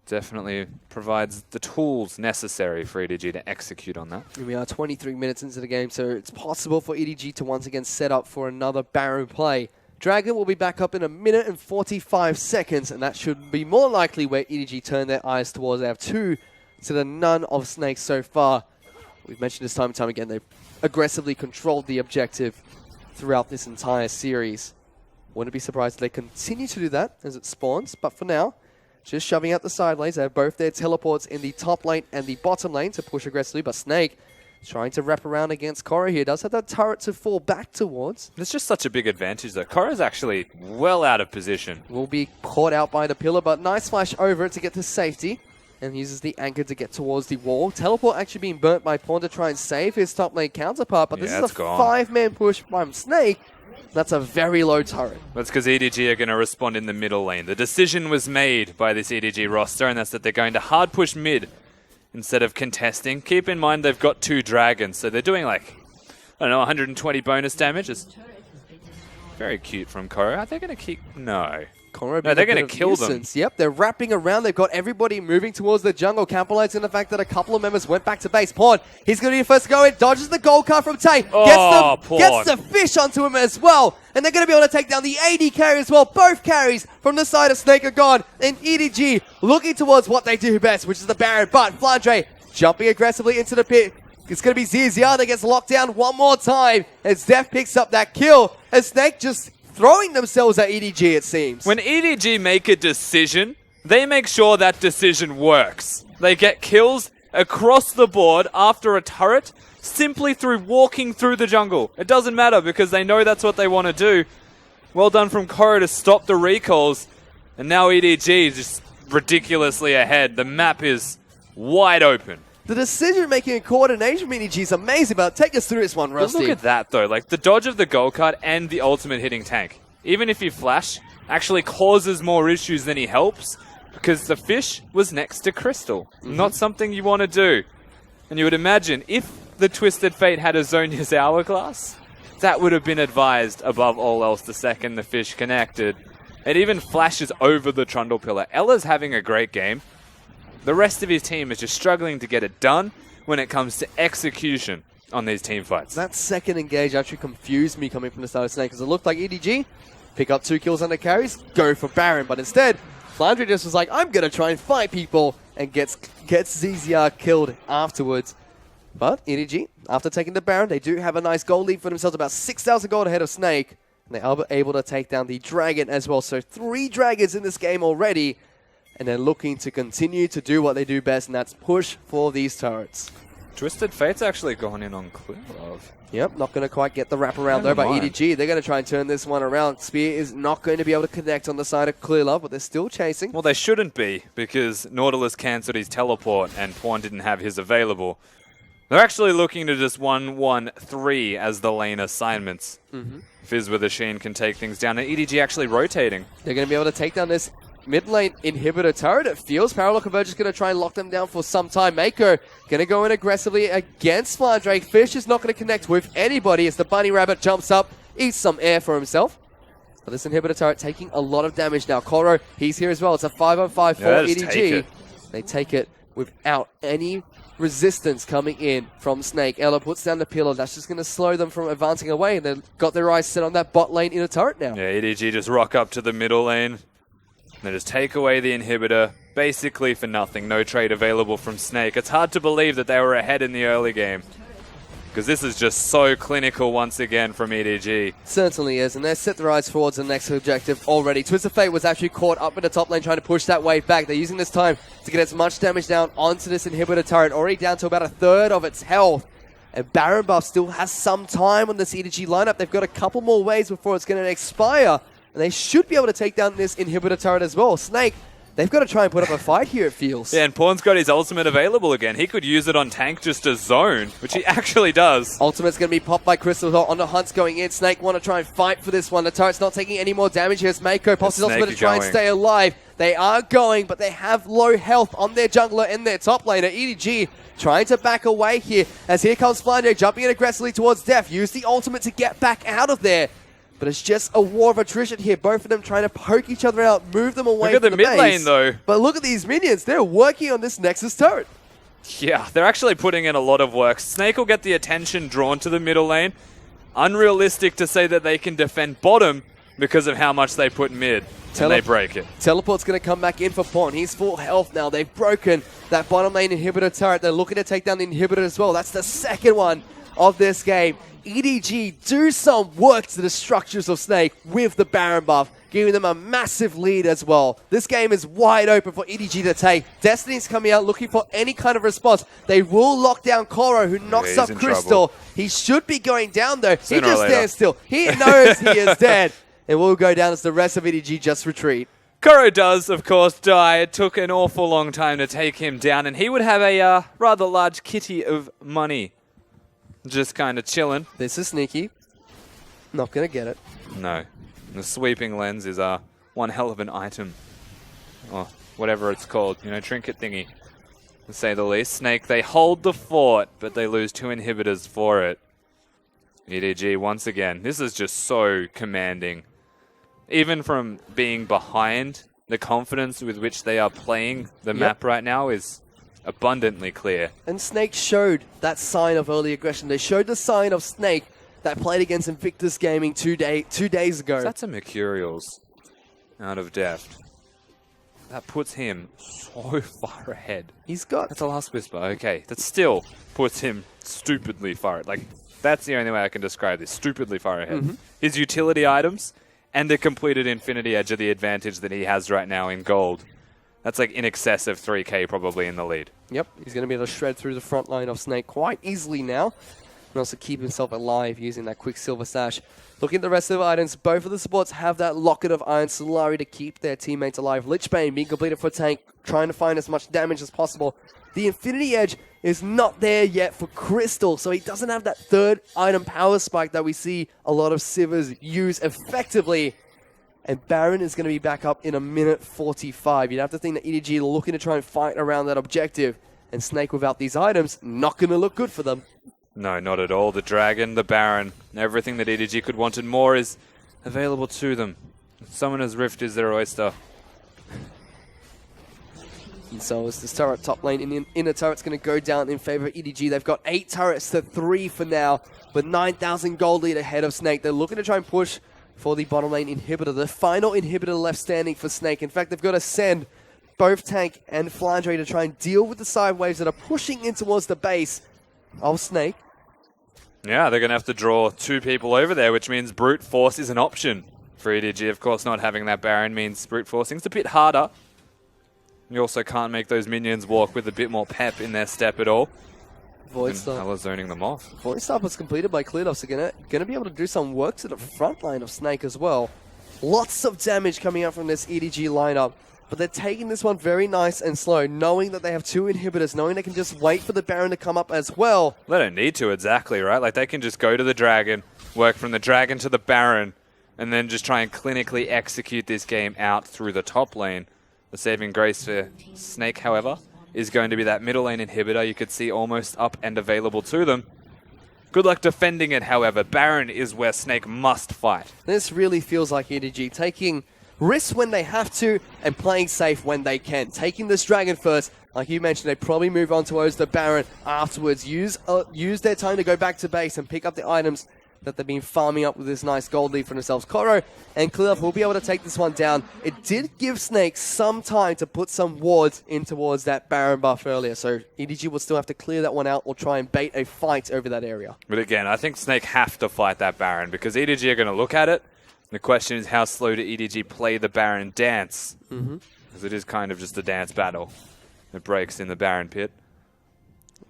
Definitely provides the tools necessary for EDG to execute on that. And we are 23 minutes into the game, so it's possible for EDG to once again set up for another Baron play. Dragon will be back up in 1 minute and 45 seconds, and that should be more likely where EDG turn their eyes towards. They have 2 to the none of Snake so far. We've mentioned this time and time again, they've aggressively controlled the objective throughout this entire series. Wouldn't be surprised if they continue to do that as it spawns, but for now, just shoving out the side lanes. They have both their teleports in the top lane and the bottom lane to push aggressively, but Snake trying to wrap around against Korra here. Does have that turret to fall back towards. It's just such a big advantage though. Korra's actually well out of position. Will be caught out by the pillar, but nice flash over it to get to safety. And uses the anchor to get towards the wall. Teleport actually being burnt by Pawn to try and save his top lane counterpart, but this is a 5-man push from Snake. That's a very low turret. That's because EDG are going to respond in the middle lane. The decision was made by this EDG roster, and that's that they're going to hard push mid instead of contesting. Keep in mind they've got 2 dragons, so they're doing like, I don't know, 120 bonus damage. It's very cute from Korra. Are they going to keep... No. No, they're going to kill them. Yep, they're wrapping around. They've got everybody moving towards the jungle. Capitalizing on the fact that a couple of members went back to base. Pawn, he's going to be the first to go in. Dodges the gold card from Tay. Gets the fish onto him as well. And they're going to be able to take down the AD carry as well. Both carries from the side of Snake are gone. And EDG looking towards what they do best, which is the Baron. But Flandre jumping aggressively into the pit. It's going to be ZZR that gets locked down one more time. As Def picks up that kill. And Snake just throwing themselves at EDG, it seems. When EDG make a decision, they make sure that decision works. They get kills across the board after a turret simply through walking through the jungle. It doesn't matter because they know that's what they want to do. Well done from Korra to stop the recalls. And now EDG is just ridiculously ahead. The map is wide open. The decision-making and coordination from EDG is amazing, but take us through this one, Rusty. Look at that, though. Like, the dodge of the gold card and the ultimate hitting tank, even if you flash, actually causes more issues than he helps, because the fish was next to Crystal. Not something you want to do. And you would imagine, if the Twisted Fate had a Zhonya's Hourglass, that would have been advised above all else the second the fish connected. It even flashes over the Trundle Pillar. Ella's having a great game. The rest of his team is just struggling to get it done when it comes to execution on these team fights. That second engage actually confused me coming from the start of Snake, because it looked like EDG pick up 2 kills under carries, go for Baron, but instead, Flandre just was like, I'm going to try and fight people, and gets ZZR killed afterwards. But EDG, after taking the Baron, they do have a nice gold lead for themselves, about 6,000 gold ahead of Snake, and they are able to take down the Dragon as well. So 3 Dragons in this game already. And they're looking to continue to do what they do best, and that's push for these turrets. Twisted Fate's actually gone in on Clear Love. Yep, not going to quite get the wraparound though by EDG. They're going to try and turn this one around. Spear is not going to be able to connect on the side of Clear Love, but they're still chasing. Well, they shouldn't be, because Nautilus cancelled his teleport and Pawn didn't have his available. They're actually looking to just 1-1-3 as the lane assignments. Fizz with a Sheen can take things down, and EDG actually rotating. They're going to be able to take down this mid lane inhibitor turret. It feels Parallel Converge is going to try and lock them down for some time. Mako going to go in aggressively against Flandre. Fish is not going to connect with anybody as the bunny rabbit jumps up, eats some air for himself. But this inhibitor turret taking a lot of damage now. Koro, he's here as well. It's a 5-on-5 for EDG. They take it without any resistance coming in from Snake. Ella puts down the pillar. That's just going to slow them from advancing away, and they've got their eyes set on that bot lane inner turret now. Yeah, EDG just rock up to the middle lane. They just take away the inhibitor, basically for nothing. No trade available from Snake. It's hard to believe that they were ahead in the early game, because this is just so clinical once again from EDG. Certainly is, and they've set their eyes towards the next objective already. Twisted Fate was actually caught up in the top lane trying to push that wave back. They're using this time to get as much damage down onto this inhibitor turret, already down to about 1/3 of its health. And Baron buff still has some time on this EDG lineup. They've got a couple more waves before it's going to expire. And they should be able to take down this inhibitor turret as well. Snake, they've got to try and put up a fight here, it feels. Yeah, and Pawn's got his ultimate available again. He could use it on tank just to zone, which he actually does. Ultimate's going to be popped by Crystal on the Hunt's going in. Snake want to try and fight for this one. The turret's not taking any more damage here. It's Mako pops his ultimate to try and stay alive. They are going, but they have low health on their jungler and their top laner. EDG trying to back away here, as here comes Flyndo, jumping in aggressively towards Def. Use the ultimate to get back out of there. But it's just a war of attrition here. Both of them trying to poke each other out, move them away from the mid base. lane, though. But look at these minions. They're working on this Nexus turret. Yeah, they're actually putting in a lot of work. Snake will get the attention drawn to the middle lane. Unrealistic to say that they can defend bottom because of how much they put mid. And they break it. Teleport's going to come back in for Pawn. He's full health now. They've broken that bottom lane inhibitor turret. They're looking to take down the inhibitor as well. That's the second one of this game. EDG do some work to the structures of Snake with the Baron buff, giving them a massive lead as well. This game is wide open for EDG to take. Destiny's coming out looking for any kind of response. They will lock down Koro, who knocks up Crystal. He should be going down though. He just stands still. He knows he is dead. And will go down as the rest of EDG just retreat. Koro does, of course, die. It took an awful long time to take him down, and he would have a rather large kitty of money. Just kind of chilling. This is sneaky. Not going to get it. No. The sweeping lens is one hell of an item. Or whatever it's called. You know, trinket thingy, to say the least. Snake, they hold the fort, but they lose 2 inhibitors for it. EDG, once again, this is just so commanding. Even from being behind, the confidence with which they are playing the map right now is abundantly clear. And Snake showed that sign of early aggression. They showed the sign of Snake that played against Invictus Gaming two days ago. So that's a Mercurials out of Deft. That puts him so far ahead. That's a Last Whisper. Okay, that still puts him stupidly far. Like, that's the only way I can describe this. Stupidly far ahead. His utility items and the completed Infinity Edge are the advantage that he has right now in gold. That's like in excess of 3k probably in the lead. Yep, he's going to be able to shred through the front line of Snake quite easily now. And also keep himself alive using that Quicksilver Sash. Looking at the rest of the items, both of the supports have that Locket of Iron Solari to keep their teammates alive. Lichbane being completed for Tank, trying to find as much damage as possible. The Infinity Edge is not there yet for Crystal, so he doesn't have that third item power spike that we see a lot of Sivers use effectively. And Baron is going to be back up in a minute 45. You'd have to think that EDG are looking to try and fight around that objective. And Snake without these items, not going to look good for them. No, not at all. The Dragon, the Baron, everything that EDG could want and more is available to them. Summoner's Rift is their oyster. And so as this turret top lane, inner turret's going to go down in favor of EDG. They've got 8 turrets to 3 for now, with 9,000 gold lead ahead of Snake. They're looking to try and push for the bottom lane inhibitor, the final inhibitor left standing for Snake. In fact, they've got to send both Tank and Flandre to try and deal with the side waves that are pushing in towards the base of Snake. Yeah, they're going to have to draw 2 people over there, which means brute force is an option for EDG. Of course, not having that Baron means brute forcing is a bit harder. You also can't make those minions walk with a bit more pep in their step at all. Void Stomp. Zoning them off. Void Stomp was completed by Cleardoff, so gonna be able to do some work to the front line of Snake as well. Lots of damage coming out from this EDG lineup, but they're taking this one very nice and slow, knowing that they have 2 inhibitors, knowing they can just wait for the Baron to come up as well. They don't need to, exactly, right? Like, they can just go to the Dragon, work from the Dragon to the Baron, and then just try and clinically execute this game out through the top lane. The saving grace for Snake, however, is going to be that middle lane inhibitor you could see almost up and available to them. Good luck defending it, however. Baron is where Snake must fight. This really feels like EDG taking risks when they have to and playing safe when they can. Taking this Dragon first, like you mentioned, they probably move on towards the Baron afterwards. Use their time to go back to base and pick up the items that they've been farming up with this nice gold lead for themselves. Koro and Cleardoff will be able to take this one down. It did give Snake some time to put some wards in towards that Baron buff earlier, so EDG will still have to clear that one out or try and bait a fight over that area. But again, I think Snake have to fight that Baron because EDG are going to look at it. The question is how slow do EDG play the Baron dance? Because it is kind of just a dance battle that breaks in the Baron pit.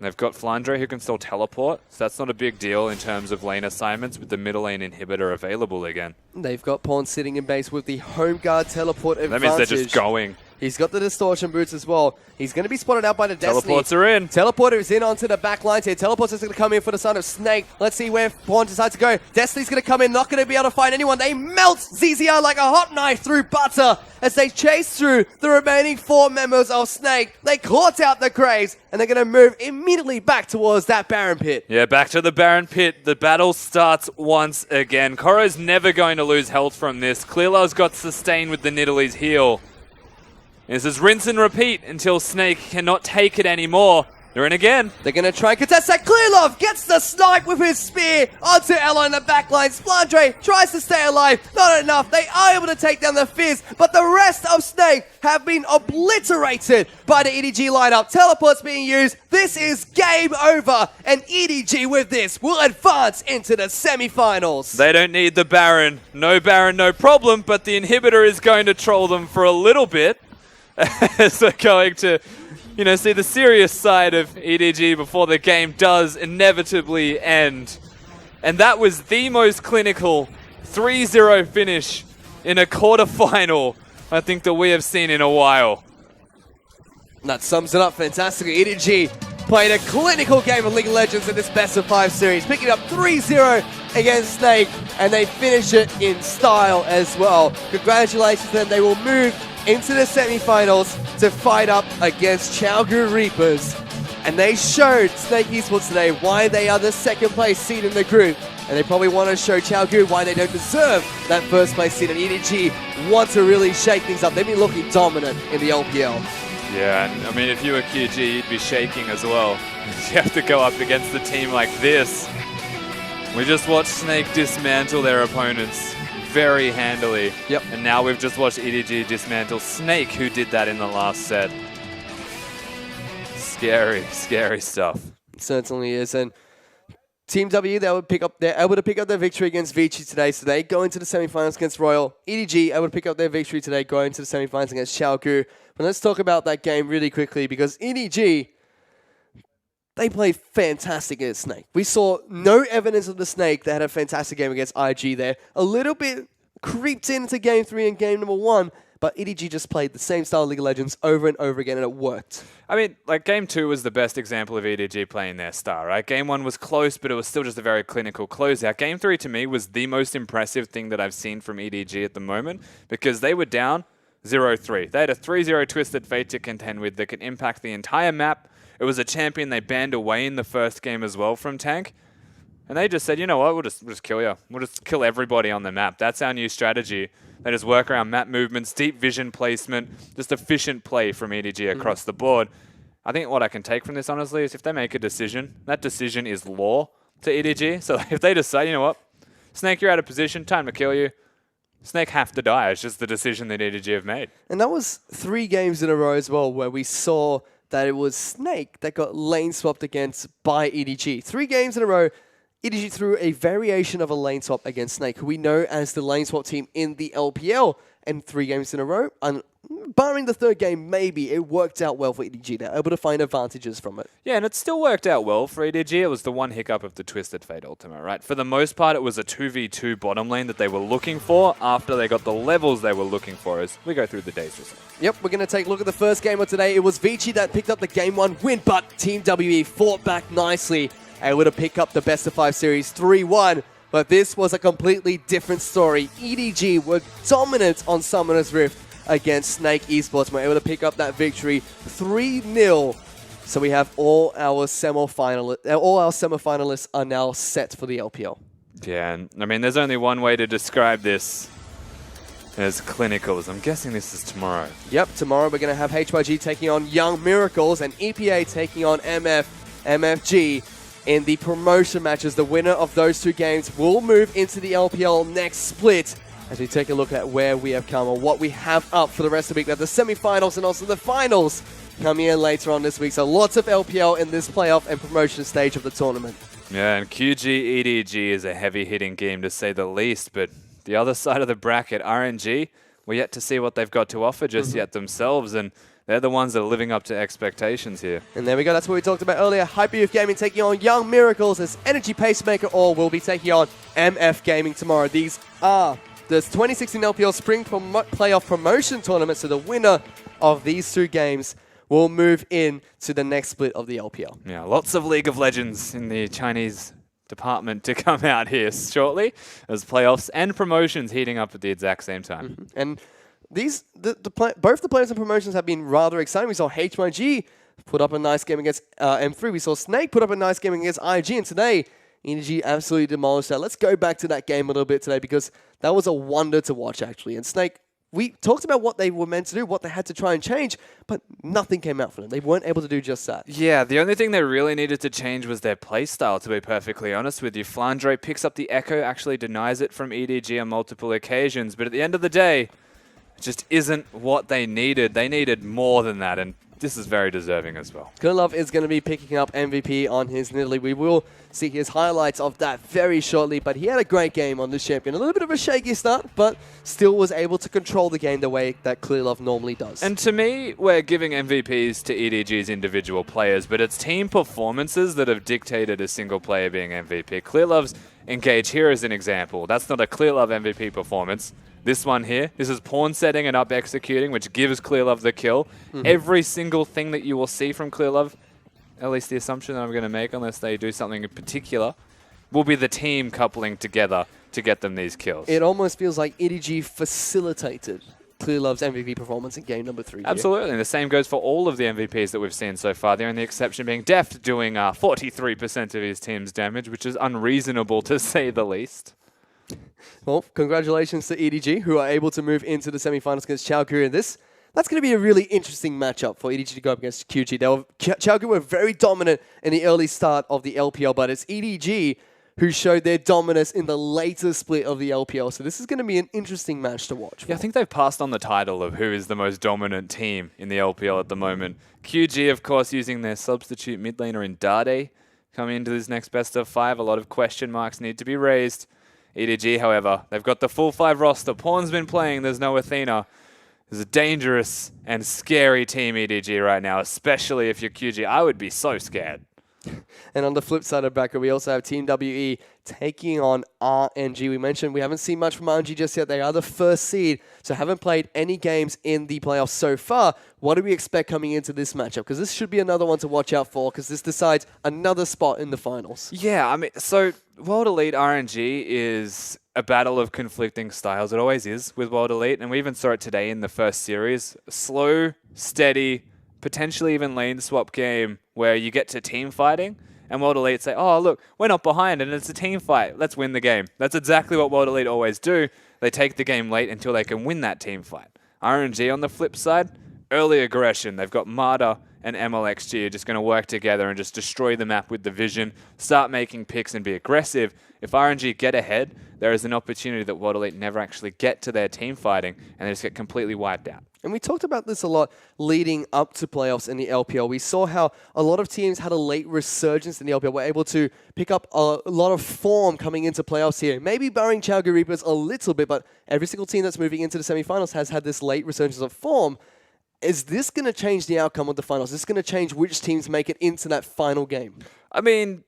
They've got Flandre who can still teleport, so that's not a big deal in terms of lane assignments with the middle lane inhibitor available again. They've got Pawn sitting in base with the home guard teleport advantage. That means they're just going. He's got the distortion boots as well. He's going to be spotted out by the Destiny. Teleports are in. Teleporter is in onto the back lines here. Teleporter is going to come in for the son of Snake. Let's see where Pawn decides to go. Destiny's going to come in, not going to be able to find anyone. They melt ZZR like a hot knife through butter as they chase through the remaining 4 members of Snake. They caught out the Graves, and they're going to move immediately back towards that Baron Pit. Yeah, back to the Baron Pit. The battle starts once again. Koro's never going to lose health from this. Clearlov's got sustained with the Nidalee's heal. This is rinse and repeat until Snake cannot take it anymore. They're in again. They're going to try and contest that. Clearlove gets the snipe with his spear onto Ella in the backline. Splandre tries to stay alive. Not enough. They are able to take down the Fizz, but the rest of Snake have been obliterated by the EDG lineup. Teleports being used. This is game over, and EDG with this will advance into the semi-finals. They don't need the Baron. No Baron, no problem, but the inhibitor is going to troll them for a little bit. As they're going to, see the serious side of EDG before the game does inevitably end. And that was the most clinical 3-0 finish in a quarterfinal I think that we have seen in a while. That sums it up fantastically. EDG played a clinical game of League of Legends in this best of 5 series, picking up 3-0 against Snake, and they finish it in style as well. Congratulations to them. They will move into the semi-finals to fight up against Chaogu Reapers. And they showed Snake Esports today why they are the second place seed in the group. And they probably want to show Chaogu why they don't deserve that first place seed. And EDG want to really shake things up. They've been looking dominant in the LPL. Yeah, and if you were QG, you'd be shaking as well. You have to go up against a team like this. We just watched Snake dismantle their opponents very handily. Yep. And now we've just watched EDG dismantle Snake, who did that in the last set. Scary, scary stuff. It certainly is. And Team W, they're able to pick up their victory against Vici today. So they go into the semifinals against Royal. EDG able to pick up their victory today, going into the semifinals against Chaogu. But let's talk about that game really quickly, because EDG, they played fantastic against Snake. We saw no evidence of the Snake that had a fantastic game against IG there. A little bit creeped into game 3 and game number 1, but EDG just played the same style of League of Legends over and over again, and it worked. I mean, game 2 was the best example of EDG playing their star, right? Game 1 was close, but it was still just a very clinical closeout. Game 3, to me, was the most impressive thing that I've seen from EDG at the moment, because they were down 0-3. They had a 3-0 Twisted Fate to contend with that could impact the entire map. It was a champion they banned away in the first game as well from Tank. And they just said, you know what, we'll just kill you. We'll just kill everybody on the map. That's our new strategy. They just work around map movements, deep vision placement, just efficient play from EDG across the board. I think what I can take from this, honestly, is if they make a decision, that decision is law to EDG. So if they decide, you know what, Snake, you're out of position, time to kill you. Snake have to die. It's just the decision that EDG have made. And that was 3 games in a row as well, where we saw that it was Snake that got lane swapped against by EDG. 3 games in a row, EDG threw a variation of a lane swap against Snake, who we know as the lane swap team in the LPL. And 3 games in a row, and barring the 3rd game, maybe, it worked out well for EDG. They're able to find advantages from it. Yeah, and it still worked out well for EDG. It was the one hiccup of the Twisted Fate Ultimate, right? For the most part, it was a 2v2 bottom lane that they were looking for after they got the levels they were looking for as we go through the days results. Yep, we're going to take a look at the first game of today. It was Vici that picked up the Game 1 win, but Team WE fought back nicely, able to pick up the Best of 5 series 3-1. But this was a completely different story. EDG were dominant on Summoner's Rift against Snake Esports. We're able to pick up that victory 3-0. So we have all our semi-finalists are now set for the LPL. Yeah, and I mean, there's only one way to describe this as clinicals. I'm guessing this is tomorrow. Yep, tomorrow we're going to have HYG taking on Young Miracles and EPA taking on MFG. In the promotion matches, the winner of those 2 games will move into the LPL next split. As we take a look at where we have come and what we have up for the rest of the week. Now, the semi-finals and also the finals coming in later on this week. So lots of LPL in this playoff and promotion stage of the tournament. Yeah, and QG EDG is a heavy-hitting game to say the least. But the other side of the bracket, RNG, we're yet to see what they've got to offer just yet themselves. And they're the ones that are living up to expectations here. And there we go. That's what we talked about earlier. Hyper Youth Gaming taking on Young Miracles as Energy Pacemaker All will be taking on MF Gaming tomorrow. These are the 2016 LPL Spring Playoff Promotion Tournament. So the winner of these two games will move in to the next split of the LPL. Yeah, lots of League of Legends in the Chinese department to come out here shortly as playoffs and promotions heating up at the exact same time. And both the players and promotions have been rather exciting. We saw HYG put up a nice game against M3. We saw Snake put up a nice game against IG. And today, EDG absolutely demolished that. Let's go back to that game a little bit today because that was a wonder to watch, actually. And Snake, we talked about what they were meant to do, what they had to try and change, but nothing came out for them. They weren't able to do just that. Yeah, the only thing they really needed to change was their playstyle, to be perfectly honest with you. Flandre picks up the Echo, actually denies it from EDG on multiple occasions, but at the end of the day, it just isn't what they needed. They needed more than that, and this is very deserving as well. Kunlove is going to be picking up MVP on his Nidalee. We will see his highlights of that very shortly, but he had a great game on this champion. A little bit of a shaky start, but still was able to control the game the way that Clearlove normally does. And to me, we're giving MVPs to EDG's individual players, but it's team performances that have dictated a single player being MVP. Clearlove's Engage here is an example. That's not a Clearlove MVP performance. This one here, this is pawn setting and up executing, which gives Clearlove the kill. Every single thing that you will see from Clearlove, at least the assumption that I'm going to make, unless they do something in particular, will be the team coupling together to get them these kills. It almost feels like EDG facilitated Clearlove's MVP performance in game number 3. Absolutely, and the same goes for all of the MVPs that we've seen so far. The only exception being Deft doing 43% of his team's damage, which is unreasonable to say the least. Well, congratulations to EDG, who are able to move into the semifinals against Chaogu in this. That's going to be a really interesting matchup for EDG to go up against QG. Chaogu were very dominant in the early start of the LPL, but it's EDG who showed their dominance in the later split of the LPL. So this is going to be an interesting match to watch. Yeah, I think they've passed on the title of who is the most dominant team in the LPL at the moment. QG, of course, using their substitute mid laner in Dade, coming into this next best of 5. A lot of question marks need to be raised. EDG, however, they've got the full 5 roster. Pawn's been playing, there's no Athena. There's a dangerous and scary team EDG right now, especially if you're QG. I would be so scared. And on the flip side of bracket, we also have Team WE taking on RNG. We mentioned we haven't seen much from RNG just yet. They are the first seed, so haven't played any games in the playoffs so far. What do we expect coming into this matchup? Because this should be another one to watch out for, because this decides another spot in the finals. Yeah, I mean, so World Elite RNG is a battle of conflicting styles. It always is with World Elite, and we even saw it today in the first series. Slow, steady, potentially even lane swap game where you get to team fighting and World Elite say, oh, look, we're not behind and it's a team fight. Let's win the game. That's exactly what World Elite always do. They take the game late until they can win that team fight. RNG on the flip side, early aggression. They've got Marta and MLXG are just going to work together and just destroy the map with the vision, start making picks and be aggressive. If RNG get ahead, there is an opportunity that World Elite never actually get to their team fighting and they just get completely wiped out. And we talked about this a lot leading up to playoffs in the LPL. We saw how a lot of teams had a late resurgence in the LPL, were able to pick up a lot of form coming into playoffs here. Maybe barring Chaogu Reapers a little bit, but every single team that's moving into the semifinals has had this late resurgence of form. Is this going to change the outcome of the finals? Is this going to change which teams make it into that final game? I mean,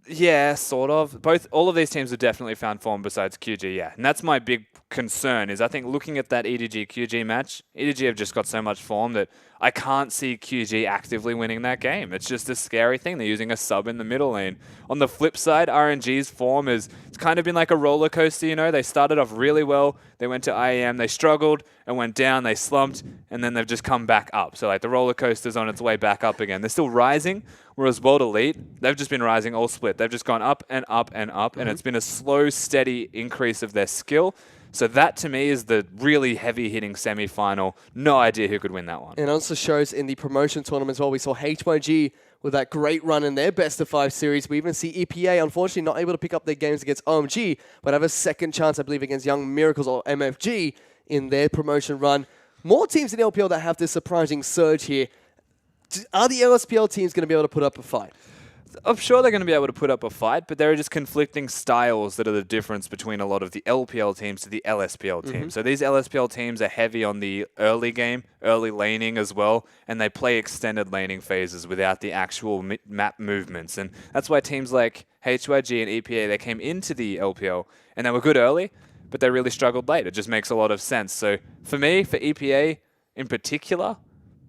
yeah, sort of. All of these teams have definitely found form besides QG, yeah. And that's my big concern is I think looking at that EDG-QG match, EDG have just got so much form that I can't see QG actively winning that game. It's just a scary thing. They're using a sub in the middle lane. On the flip side, RNG's form it's kind of been like a roller coaster, you know. They started off really well. They went to IEM. They struggled and went down. They slumped, and then they've just come back up. So like the roller coaster's on its way back up again. They're still rising, whereas World Elite, they've just been rising all split. They've just gone up and up and up, and it's been a slow, steady increase of their skill. So that, to me, is the really heavy-hitting semi-final. No idea who could win that one. And it also shows in the promotion tournament as well. We saw HYG with that great run in their best-of-5 series. We even see EPA, unfortunately, not able to pick up their games against OMG, but have a second chance, I believe, against Young Miracles or MFG in their promotion run. More teams in the LPL that have this surprising surge here. Are the LSPL teams going to be able to put up a fight? I'm sure they're going to be able to put up a fight, but there are just conflicting styles that are the difference between a lot of the LPL teams to the LSPL teams. So these LSPL teams are heavy on the early game, early laning as well, and they play extended laning phases without the actual map movements. And that's why teams like HYG and EPA, they came into the LPL and they were good early, but they really struggled late. It just makes a lot of sense. So for me, for EPA, in particular,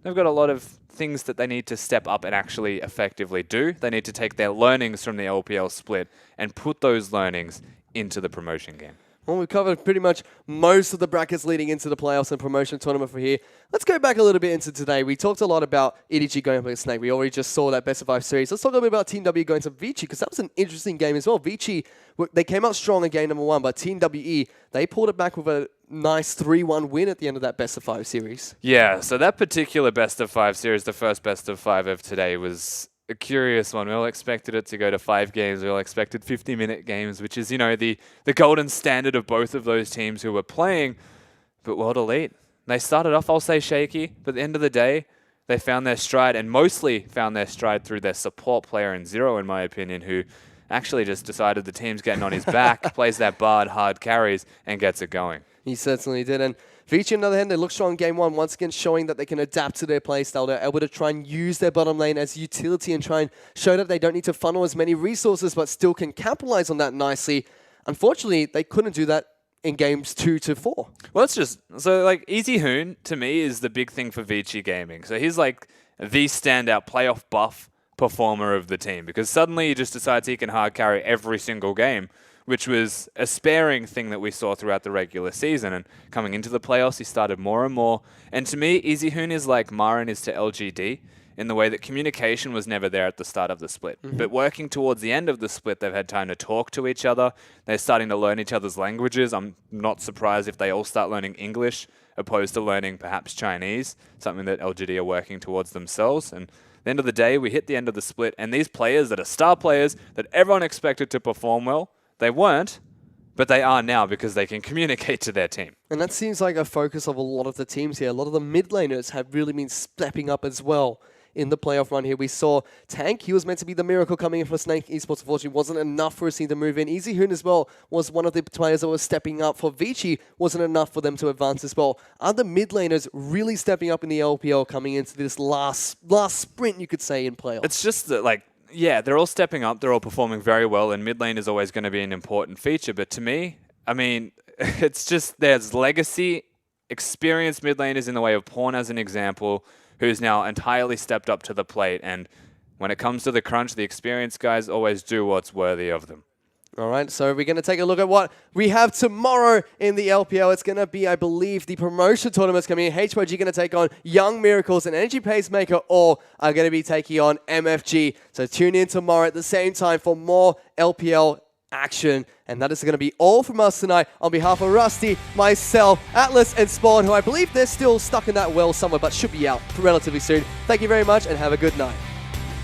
they've got a lot of things that they need to step up and actually effectively do. They need to take their learnings from the LPL split and put those learnings into the promotion game. Well, we've covered pretty much most of the brackets leading into the playoffs and promotion tournament for here. Let's go back a little bit into today. We talked a lot about EDG going up against Snake. We already just saw that best of 5 series. Let's talk a little bit about Team W going to Vici, because that was an interesting game as well. Vici, they came out strong in game number 1, but Team WE, they pulled it back with a nice 3-1 win at the end of that best of 5 series. Yeah, so that particular best of 5 series, the first best of 5 of today, was a curious one. We all expected it to go to 5 games. We all expected 50-minute games, which is, you know, the golden standard of both of those teams who were playing. But World Elite, they started off, I'll say, shaky. But at the end of the day, they found their stride, and mostly found their stride through their support player in Zero, in my opinion, who actually just decided the team's getting on his back, plays that bard, hard carries, and gets it going. He certainly did. And Vici, on the other hand, they look strong in game 1, once again showing that they can adapt to their playstyle. They're able to try and use their bottom lane as utility and try and show that they don't need to funnel as many resources, but still can capitalize on that nicely. Unfortunately, they couldn't do that in games 2 to 4. Well, it's just, so like Easy Hoon, to me, is the big thing for Vici Gaming. So he's like the standout playoff buff performer of the team, because suddenly he just decides he can hard carry every single game, which was a sparing thing that we saw throughout the regular season. And coming into the playoffs, he started more and more. And to me, Easy Hoon is like Marin is to LGD in the way that communication was never there at the start of the split. But working towards the end of the split, they've had time to talk to each other. They're starting to learn each other's languages. I'm not surprised if they all start learning English opposed to learning perhaps Chinese, something that LGD are working towards themselves. And at the end of the day, we hit the end of the split, and these players that are star players that everyone expected to perform well, they weren't, but they are now because they can communicate to their team. And that seems like a focus of a lot of the teams here. A lot of the mid laners have really been stepping up as well in the playoff run here. We saw Tank, he was meant to be the miracle coming in for Snake Esports. Unfortunately, wasn't enough for his team to move in. Easy Hoon as well was one of the players that was stepping up for Vici. Wasn't enough for them to advance as well. Are the mid laners really stepping up in the LPL coming into this last sprint, you could say, in playoffs? It's just that, like, yeah, they're all stepping up. They're all performing very well, and mid lane is always going to be an important feature. But to me, I mean, it's just there's legacy, experienced mid laners in the way of Pawn as an example, who's now entirely stepped up to the plate. And when it comes to the crunch, the experienced guys always do what's worthy of them. All right, so we're going to take a look at what we have tomorrow in the LPL. It's going to be, I believe, the promotion tournaments coming in. HYG going to take on Young Miracles, and Energy Pacemaker all are going to be taking on MFG. So tune in tomorrow at the same time for more LPL action. And that is going to be all from us tonight. On behalf of Rusty, myself, Atlas, and Spawn, who I believe they're still stuck in that well somewhere, but should be out relatively soon. Thank you very much, and have a good night.